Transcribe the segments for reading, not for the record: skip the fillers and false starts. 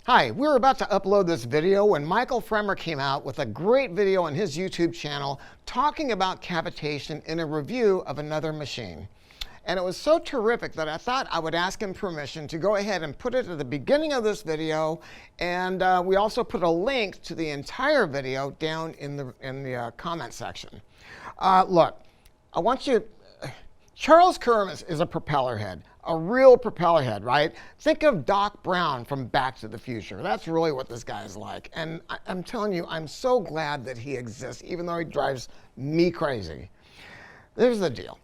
Hi, we were about to upload this video when Michael Fremer came out with a great video on his YouTube channel talking about cavitation in a review of another machine. And it was so terrific that I thought I would ask him permission to go ahead and put it at the beginning of this video, and we also put a link to the entire video down in the comment section. Look, I want you... Charles Kirmuss is a propeller head, a real propeller head, right? Think of Doc Brown from Back to the Future. That's really what this guy is like. And I'm telling you, I'm so glad that he exists, even though he drives me crazy. Here's the deal.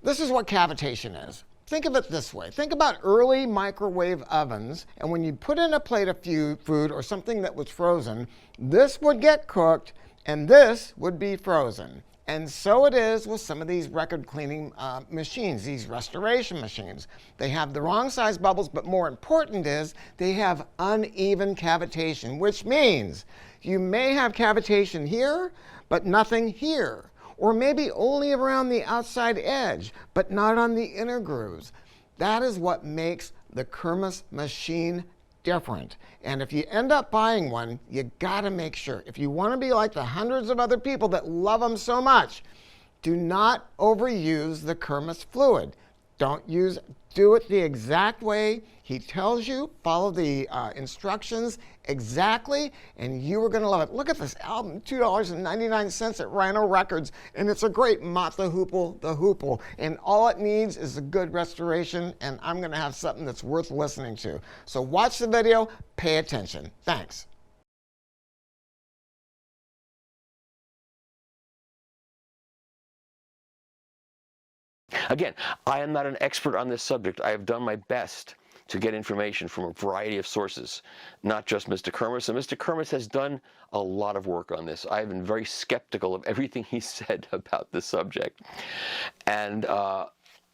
This is what cavitation is. Think of it this way. Think about early microwave ovens, and when you put in a plate of food or something that was frozen, this would get cooked, and this would be frozen. And so it is with some of these record cleaning machines, these restoration machines. They have the wrong size bubbles, but more important is they have uneven cavitation, which means you may have cavitation here, but nothing here. Or maybe only around the outside edge, but not on the inner grooves. That is what makes the Kirmuss machine different. And if you end up buying one, you gotta make sure. If you want to be like the hundreds of other people that love them so much, do not overuse the Kirmuss fluid. Do it the exact way he tells you. Follow the instructions exactly, and you are going to love it. Look at this album, $2.99 at Rhino Records, and it's a great Mott the Hoople. And all it needs is a good restoration, and I'm going to have something that's worth listening to. So watch the video, pay attention. Thanks. Again, I am not an expert on this subject. I have done my best to get information from a variety of sources, not just Mr. Kirmuss. And Mr. Kirmuss has done a lot of work on this. I have been very skeptical of everything he said about the subject. And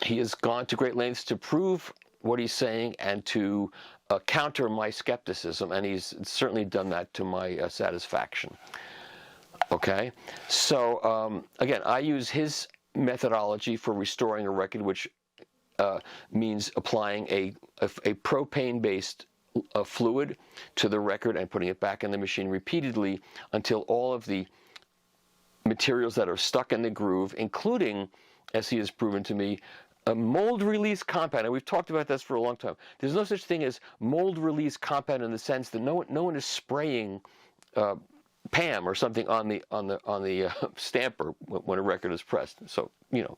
he has gone to great lengths to prove what he's saying and to counter my skepticism. And he's certainly done that to my satisfaction. Okay? So, again, I use his methodology for restoring a record, which means applying a propane-based fluid to the record and putting it back in the machine repeatedly until all of the materials that are stuck in the groove, including, as he has proven to me, a mold release compound. And we've talked about this for a long time. There's no such thing as mold release compound in the sense that no one is spraying PAM or something on the stamper when a record is pressed. So, you know,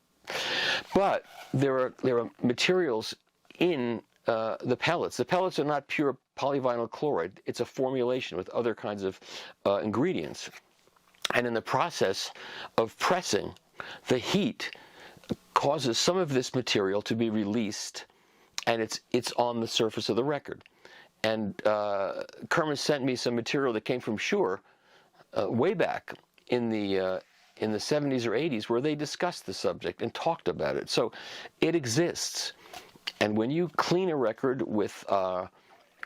but there are materials in the pellets. The pellets are not pure polyvinyl chloride. It's a formulation with other kinds of ingredients. And in the process of pressing, the heat causes some of this material to be released, and it's on the surface of the record. And Kirmuss sent me some material that came from Shure way back in the 70s or 80s, where they discussed the subject and talked about it. So it exists. And when you clean a record with a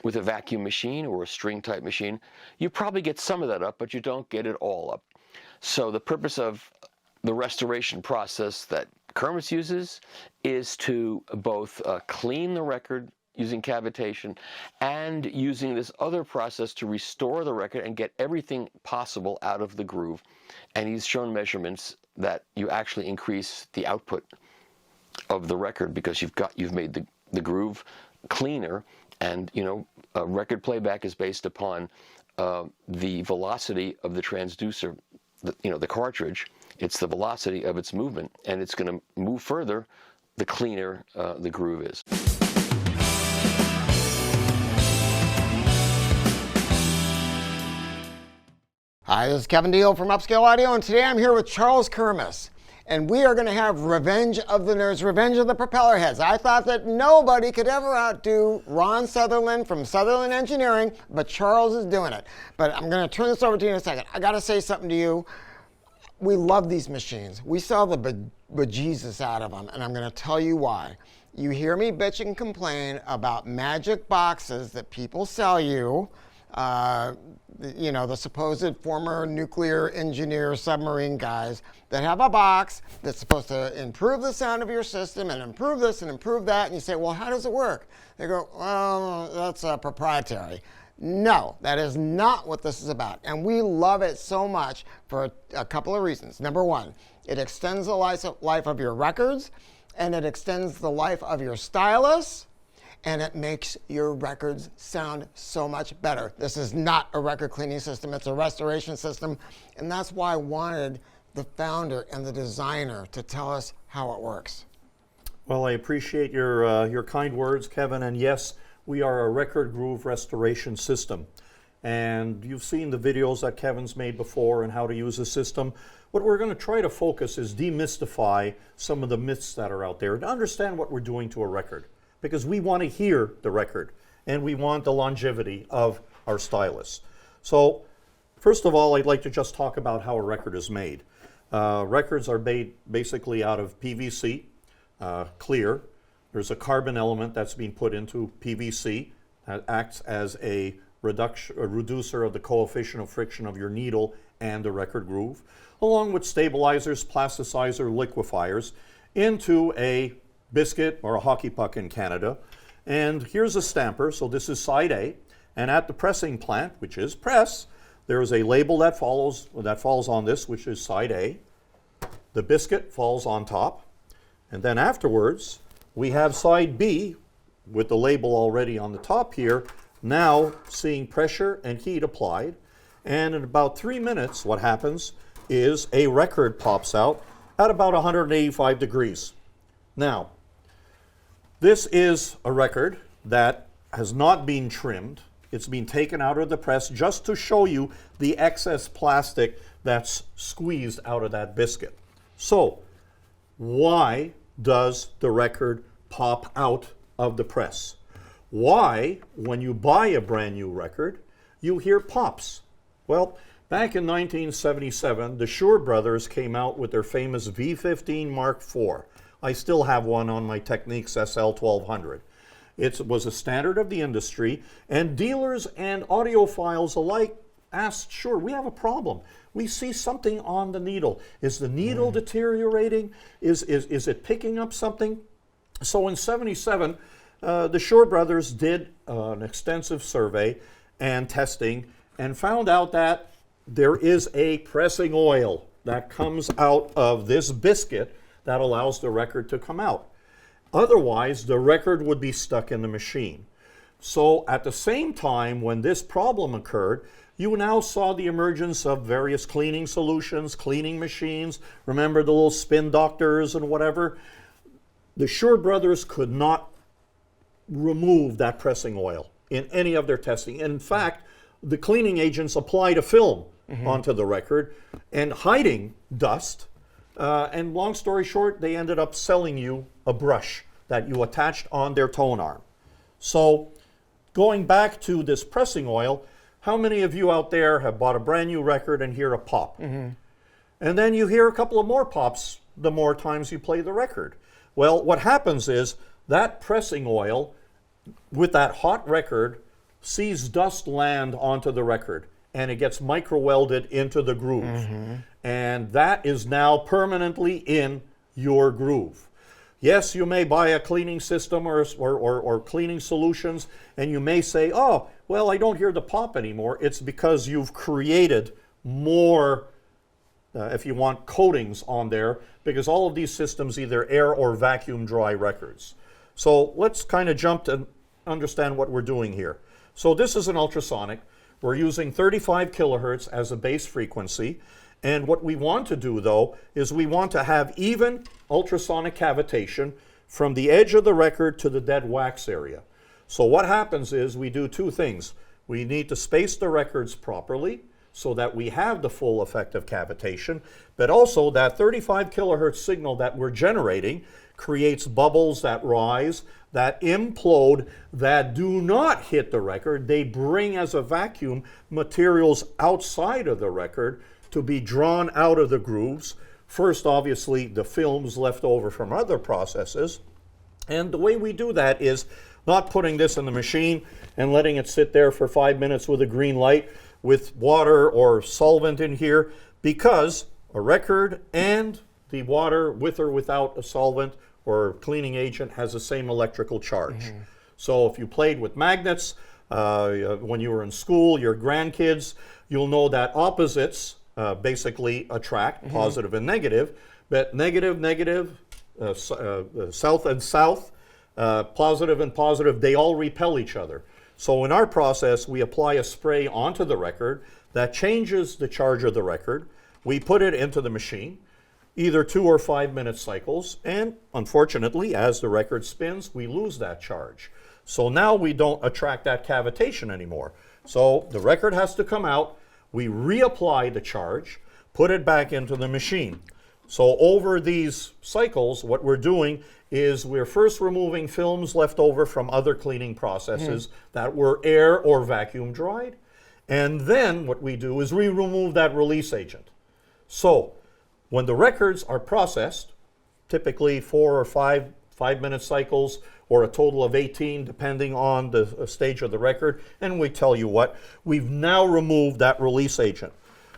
vacuum machine or a string type machine, you probably get some of that up, but you don't get it all up. So the purpose of the restoration process that Kirmuss uses is to both clean the record using cavitation and using this other process to restore the record and get everything possible out of the groove. And he's shown measurements that you actually increase the output of the record because you've made the groove cleaner. And you know, record playback is based upon the velocity of the transducer, the cartridge. It's the velocity of its movement, and it's going to move further the cleaner the groove is. Hi, this is Kevin Deal from Upscale Audio, and today I'm here with Charles Kirmuss. And we are going to have Revenge of the Nerds, Revenge of the Propeller Heads. I thought that nobody could ever outdo Ron Sutherland from Sutherland Engineering, but Charles is doing it. But I'm going to turn this over to you in a second. I got to say something to you. We love these machines. We sell the bejesus out of them, and I'm going to tell you why. You hear me bitch and complain about magic boxes that people sell you. You know, the supposed former nuclear engineer submarine guys that have a box that's supposed to improve the sound of your system and improve this and improve that. And you say, well, how does it work? They go, well, that's proprietary. No, that is not what this is about. And we love it so much for a couple of reasons. Number one, it extends the life of your records, and it extends the life of your stylus, and it makes your records sound so much better. This is not a record cleaning system, it's a restoration system, and that's why I wanted the founder and the designer to tell us how it works. Well, I appreciate your kind words, Kevin, and yes, we are a record groove restoration system. And you've seen the videos that Kevin's made before and how to use the system. What we're going to try to focus is demystify some of the myths that are out there and understand what we're doing to a record. Because we want to hear the record and we want the longevity of our stylus. So, first of all, I'd like to just talk about how a record is made. Records are made basically out of PVC, clear. There's a carbon element that's being put into PVC that acts as a reducer of the coefficient of friction of your needle and the record groove, along with stabilizers, plasticizer, liquefiers, into a biscuit or a hockey puck in Canada. And here's a stamper, so this is side A. And at the pressing plant, which is press, there is a label that falls on this, which is side A. The biscuit falls on top. And then afterwards, we have side B with the label already on the top here, now seeing pressure and heat applied. And in about 3 minutes, what happens is a record pops out at about 185 degrees. Now, this is a record that has not been trimmed. It's been taken out of the press just to show you the excess plastic that's squeezed out of that biscuit. So, why does the record pop out of the press? Why, when you buy a brand new record, you hear pops? Well, back in 1977, the Shure brothers came out with their famous V15 Mark IV. I still have one on my Technics SL1200. It was a standard of the industry, and dealers and audiophiles alike asked, Sure, we have a problem. We see something on the needle. Is the needle deteriorating? Is it picking up something? So in 77, the Shure brothers did an extensive survey and testing and found out that there is a pressing oil that comes out of this biscuit that allows the record to come out. Otherwise, the record would be stuck in the machine. So at the same time when this problem occurred, you now saw the emergence of various cleaning solutions, cleaning machines. Remember the little spin doctors and whatever? The Shure brothers could not remove that pressing oil in any of their testing. In fact, the cleaning agents applied a film onto the record and hiding dust. And long story short, they ended up selling you a brush that you attached on their tone arm. So going back to this pressing oil, how many of you out there have bought a brand new record and hear a pop? And then you hear a couple of more pops the more times you play the record. Well, what happens is that pressing oil with that hot record sees dust land onto the record and it gets micro-welded into the groove. And that is now permanently in your groove. Yes, you may buy a cleaning system or cleaning solutions, and you may say, oh, well, I don't hear the pop anymore. It's because you've created more, if you want, coatings on there, because all of these systems either air or vacuum dry records. So let's kind of jump to understand what we're doing here. So this is an ultrasonic. We're using 35 kilohertz as a base frequency. And what we want to do, though, is we want to have even ultrasonic cavitation from the edge of the record to the dead wax area. So what happens is we do two things. We need to space the records properly so that we have the full effect of cavitation, but also that 35 kilohertz signal that we're generating creates bubbles that rise, that implode, that do not hit the record. They bring as a vacuum materials outside of the record to be drawn out of the grooves. First, obviously, the films left over from other processes. And the way we do that is not putting this in the machine and letting it sit there for 5 minutes with a green light with water or solvent in here, because a record and the water, with or without a solvent or cleaning agent, has the same electrical charge. So if you played with magnets, when you were in school, your grandkids, you'll know that opposites basically attract, positive and negative, but negative, negative, south and south, positive and positive, they all repel each other. So in our process, we apply a spray onto the record that changes the charge of the record. We put it into the machine, either 2 or 5 minute cycles, and unfortunately, as the record spins, we lose that charge. So now we don't attract that cavitation anymore. So the record has to come out, we reapply the charge, put it back into the machine. So over these cycles, what we're doing is we're first removing films left over from other cleaning processes that were air or vacuum dried. And then what we do is we remove that release agent. So when the records are processed, typically 4 or 5 minute cycles, or a total of 18, depending on the stage of the record, and we tell you what, we've now removed that release agent.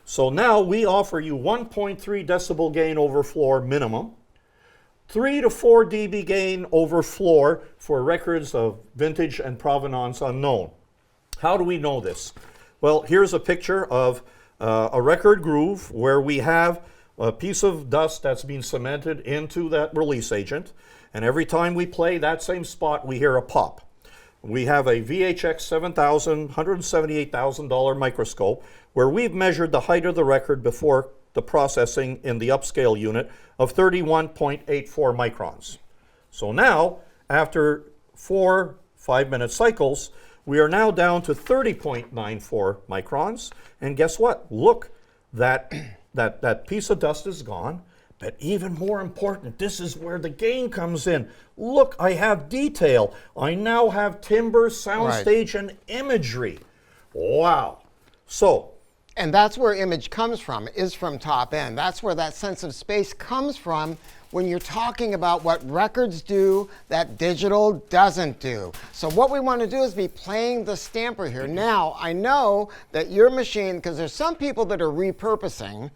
So now we offer you 1.3 decibel gain over floor minimum, 3 to 4 dB gain over floor for records of vintage and provenance unknown. How do we know this? Well, here's a picture of a record groove where we have a piece of dust that's been cemented into that release agent, and every time we play that same spot, we hear a pop. We have a VHX $178,000 microscope where we've measured the height of the record before the processing in the upscale unit of 31.84 microns. So now, after 4 5-minute cycles, we are now down to 30.94 microns. And guess what? Look, that piece of dust is gone. But even more important, this is where the gain comes in. Look, I have detail. I now have timbre, soundstage, and imagery. Wow. So. And that's where image comes from, is from top end. That's where that sense of space comes from when you're talking about what records do that digital doesn't do. So what we want to do is be playing the stamper here. Now, I know that your machine, because there's some people that are repurposing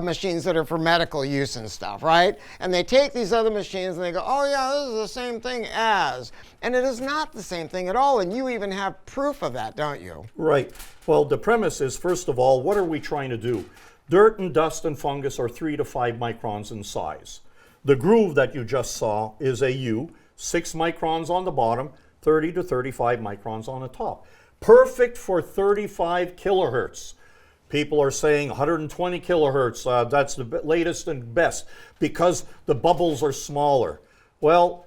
machines that are for medical use and stuff, right? And they take these other machines and they go, oh yeah, this is the same thing as. And it is not the same thing at all, and you even have proof of that, don't you? Right. Well, the premise is, first of all, what are we trying to do? Dirt and dust and fungus are 3 to 5 microns in size. The groove that you just saw is a U, 6 microns on the bottom, 30 to 35 microns on the top. Perfect for 35 kilohertz. People are saying 120 kilohertz, that's the latest and best because the bubbles are smaller. Well,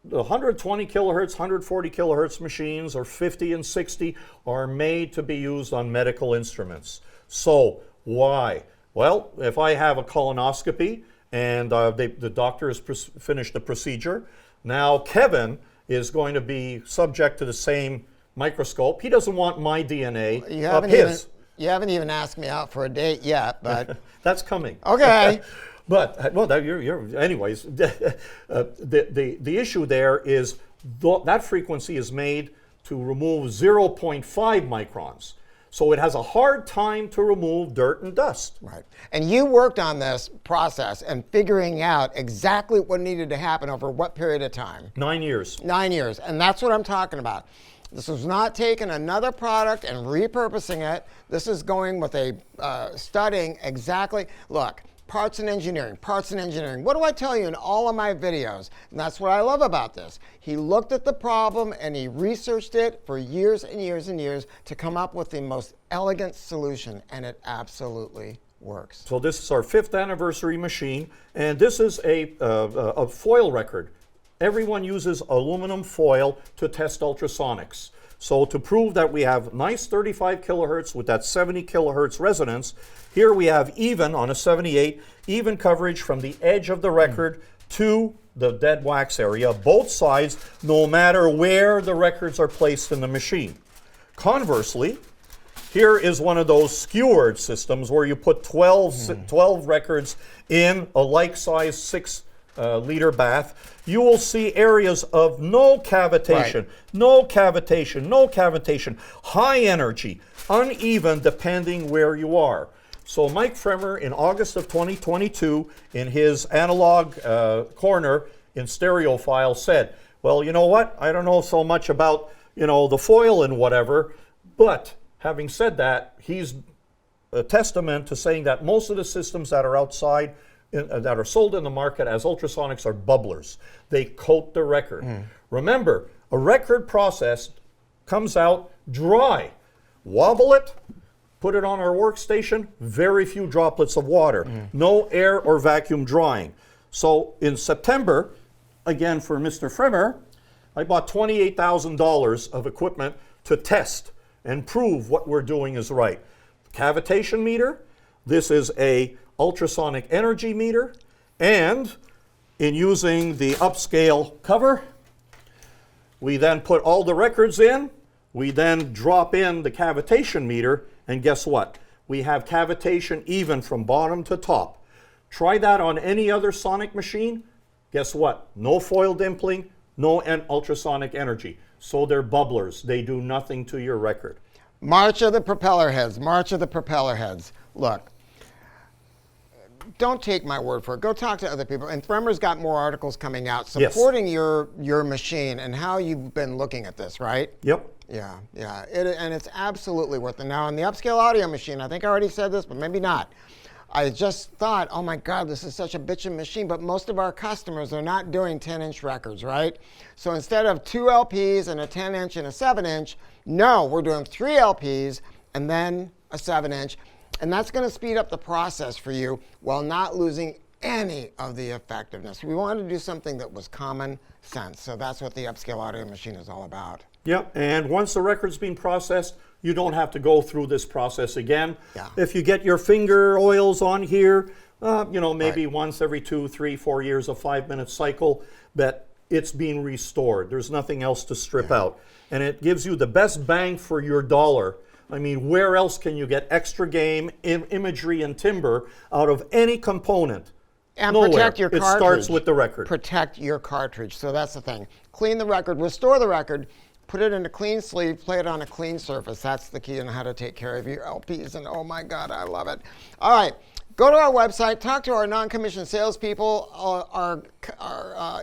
the 120 kilohertz, 140 kilohertz machines, or 50 and 60, are made to be used on medical instruments. So why? Well, if I have a colonoscopy and the doctor has finished the procedure, now Kevin is going to be subject to the same microscope. He doesn't want my DNA up his. You haven't even asked me out for a date yet, but that's coming. Okay. But well, anyways, the issue there is that frequency is made to remove 0.5 microns, so it has a hard time to remove dirt and dust. Right. And you worked on this process and figuring out exactly what needed to happen over what period of time? 9 years. 9 years, and that's what I'm talking about. This was not taking another product and repurposing it. This is going with a studying exactly, look, parts and engineering, parts and engineering. What do I tell you in all of my videos? And that's what I love about this. He looked at the problem and he researched it for years and years and years to come up with the most elegant solution, and it absolutely works. So this is our 5th anniversary machine, and this is a foil record. Everyone uses aluminum foil to test ultrasonics. So to prove that we have nice 35 kilohertz with that 70 kilohertz resonance, here we have even, on a 78, even coverage from the edge of the record to the dead wax area, both sides, no matter where the records are placed in the machine. Conversely, here is one of those skewered systems where you put 12 records in a like-size 6-liter bath. You will see areas of no cavitation, right. no cavitation, no cavitation, high energy, uneven depending where you are. So Mike Fremer in August of 2022 in his analog corner in Stereophile said, well, you know what? I don't know so much about you know, the foil and whatever. But having said that, he's a testament to saying that most of the systems that are outside, that are sold in the market as ultrasonics, are bubblers. They coat the record. Remember, a record process comes out dry. Wobble it, put it on our workstation, very few droplets of water. No air or vacuum drying. So in September, again for Mr. Fremmer, I bought $28,000 of equipment to test and prove what we're doing is right. Cavitation meter, this is a ultrasonic energy meter, and in using the Upscale cover, we then put all the records in, we then drop in the cavitation meter, and guess what? We have cavitation even from bottom to top. Try that on any other sonic machine, guess what? No foil dimpling, no ultrasonic energy. So they're bubblers, they do nothing to your record. March of the propeller heads, March of the propeller heads. Look, don't take my word for it. Go talk to other people. And Fremmer's got more articles coming out supporting your machine and how you've been looking at this, right? Yep. Yeah, yeah. And it's absolutely worth it. Now, on the Upscale audio machine, I think I already said this, but maybe not. I just thought, oh my God, this is such a bitchin' machine, but most of our customers are not doing 10-inch records, right? So instead of 2 LPs and a 10-inch and a 7-inch, no, we're doing 3 LPs and then a 7-inch. And that's going to speed up the process for you while not losing any of the effectiveness. We wanted to do something that was common sense. So that's what the Upscale audio machine is all about. Yep, and once the record's been processed, you don't have to go through this process again. Yeah. If you get your finger oils on here, you know, maybe once every 2, 3, 4 years, a 5-minute cycle, but it's being restored. There's nothing else to strip out. And it gives you the best bang for your dollar. I mean, where else can you get extra game, imagery, and timbre out of any component? And Nowhere. protect your cartridge. It starts with the record. Protect your cartridge. So that's the thing. Clean the record, restore the record, put it in a clean sleeve, play it on a clean surface. That's the key on how to take care of your LPs. And oh my God, I love it. All right. Go to our website, talk to our non-commissioned salespeople, our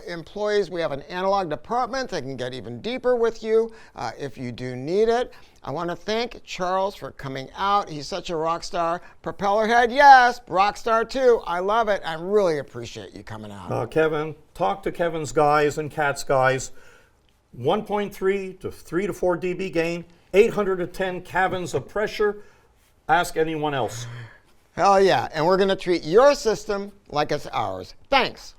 employees. We have an analog department that can get even deeper with you if you do need it. I want to thank Charles for coming out. He's such a rock star. Propeller head, yes. Rock star too. I love it. I really appreciate you coming out. Kevin, talk to Kevin's guys and Kat's guys. 1.3 to 3 to 4 dB gain, 810 kelvins of pressure. Ask anyone else. Hell yeah. And we're going to treat your system like it's ours. Thanks.